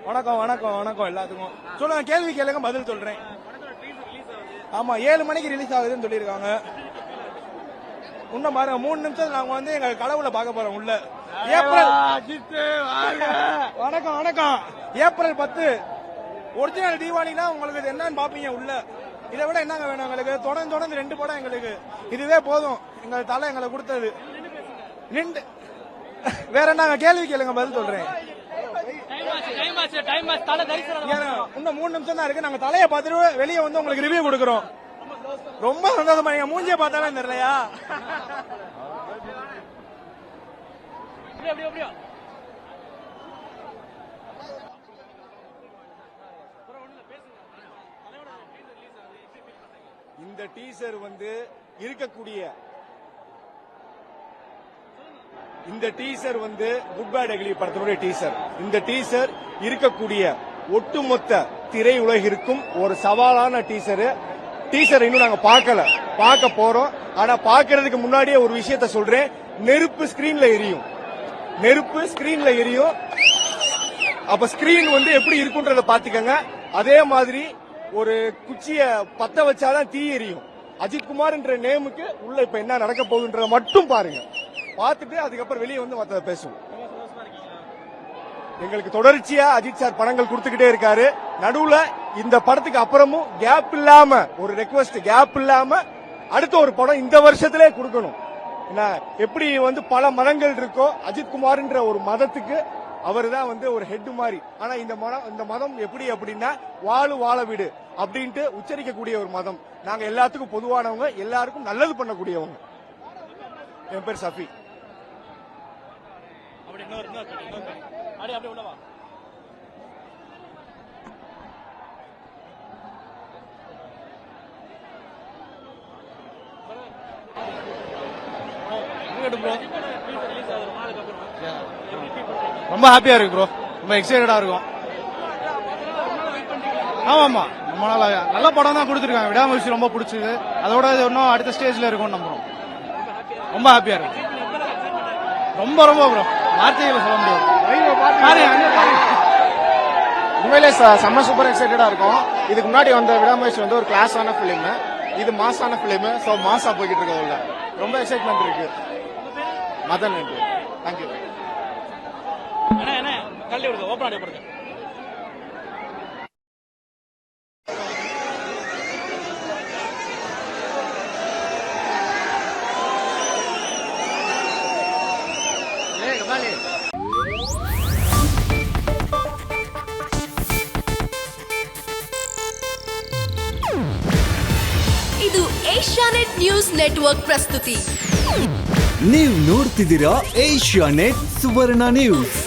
வணக்கம் வணக்கம் வணக்கம் எல்லாத்துக்கும். சொல்லுங்க, கேள்வி கேளுங்க, பதில் சொல்றேன். ஆமா, 7 மணிக்கு ரிலீஸ் ஆகுதுன்னு சொல்லியிருக்காங்க. இன்னும் பாருங்க, 3 நிமிஷம் நாங்க வந்து எங்க கடவுளை பார்க்க போறோம் உள்ள. ஏப்ரல் வணக்கம் வணக்கம். ஏப்ரல் 10 ஒரிஜினல் தீபாவளினா உங்களுக்கு என்னன்னு பாப்பீங்க உள்ள. இதை விட என்னங்க வேணும் எங்களுக்கு? தொடர்ந்து 2 படம் எங்களுக்கு இதுவே போதும். எங்க தலை எங்களை கொடுத்தது நின்று. வேற என்னங்க? கேள்வி கேளுங்க, பதில் சொல்றேன். இன்னும் 3 நிமிஷம் தான் இருக்கு. நாங்க தலையை பார்த்துட்டு வெளியே வந்து உங்களுக்கு ரிவ்யூ கொடுக்குறோம். ரொம்ப சந்தோஷமா. நீங்க மூஞ்சிய பார்த்தாலே தெரியலையா? இந்த டீசர் வந்து இருக்கக்கூடிய இந்த டீசர் வந்து குட் பேட் அக்லி படத்தினுடைய டீசர். இந்த டீசர் இருக்கக்கூடிய ஒட்டுமொத்த திரையுலகிற்கும் ஒரு சவாலான டீசர். டீசர் இன்னும் நாங்க பார்க்க போறோம். ஆனா பார்க்கறதுக்கு முன்னாடியே ஒரு விஷயத்த சொல்றேன். நெருப்பு ஸ்கிரீன்ல எரியும். அப்ப ஸ்கிரீன் வந்து எப்படி இருக்குன்றத பாத்துக்கங்க. அதே மாதிரி ஒரு குச்சிய பத்த வச்சாதான் தீ எரியும். அஜித்குமார் என்ற நேமுக்கு உள்ள இப்ப என்ன நடக்க போகுதுன்றத மட்டும் பாருங்க. பார்த்துட்டு அதுக்கப்புறம் வெளியே வந்து மற்ற பேசுவோம். எங்களுக்கு தொடர்ச்சியா அஜித் சார் படங்கள் கொடுத்துக்கிட்டே இருக்காரு. நடுவுல இந்த படத்துக்கு அப்புறமும் கேப் இல்லாம ஒரு ரெக்வஸ்ட், கேப் இல்லாம அடுத்த ஒரு படம் இந்த வருஷத்திலே கொடுக்கணும். எப்படி வந்து பல மதங்கள் இருக்கோ, அஜித்குமார்ன்ற ஒரு மதத்துக்கு அவர் தான் வந்து ஒரு ஹெட் மாதிரி. ஆனா இந்த மதம் எப்படி அப்படின்னா வாழ விடு அப்படின்ட்டு உச்சரிக்கக்கூடிய ஒரு மதம். நாங்க எல்லாத்துக்கும் பொதுவானவங்க, எல்லாருக்கும் நல்லது பண்ணக்கூடியவங்க. என் பேர் சஃபி. ரொம்ப ஹாப்பியா இருக்கு ப்ரோ. ரொம்ப எக்ஸைட்டடா இருக்கும். ஆமா, ரொம்ப நாள் நல்ல படம் தான் கொடுத்துருக்காங்க. விடாமுயற்சி ரொம்ப பிடிச்சது. அதோட இன்னும் அடுத்த ஸ்டேஜ்ல இருக்கும் நம்புறோம். ரொம்ப ஹாப்பியா இருக்கு. ரொம்ப ப்ரோ வார்த்தைகளை சொல்ல முடியாது. உண்மையிலே செம்ம சூப்பர் எக்ஸைட்டடா இருக்கும். இதுக்கு முன்னாடி வந்த விடாமுயற்சி வந்து ஒரு கிளாஸான பிலிம், இது மாசான பிலிம். சோ மாசா போய்கிட்டு இருக்க உள்ள ரொம்ப எக்ஸைட்மெண்ட் இருக்கு. மதன் தேங்க்யூ. ಇದು ಏಷ್ಯಾನೆಟ್ ನ್ಯೂಸ್ ನೆಟ್ವರ್ಕ್ ಪ್ರಸ್ತುತಿ. ನೀವು ನೋಡ್ತಿದ್ದೀರಾ ಏಷ್ಯಾನೆಟ್ ಸುವರ್ಣ ನ್ಯೂಸ್.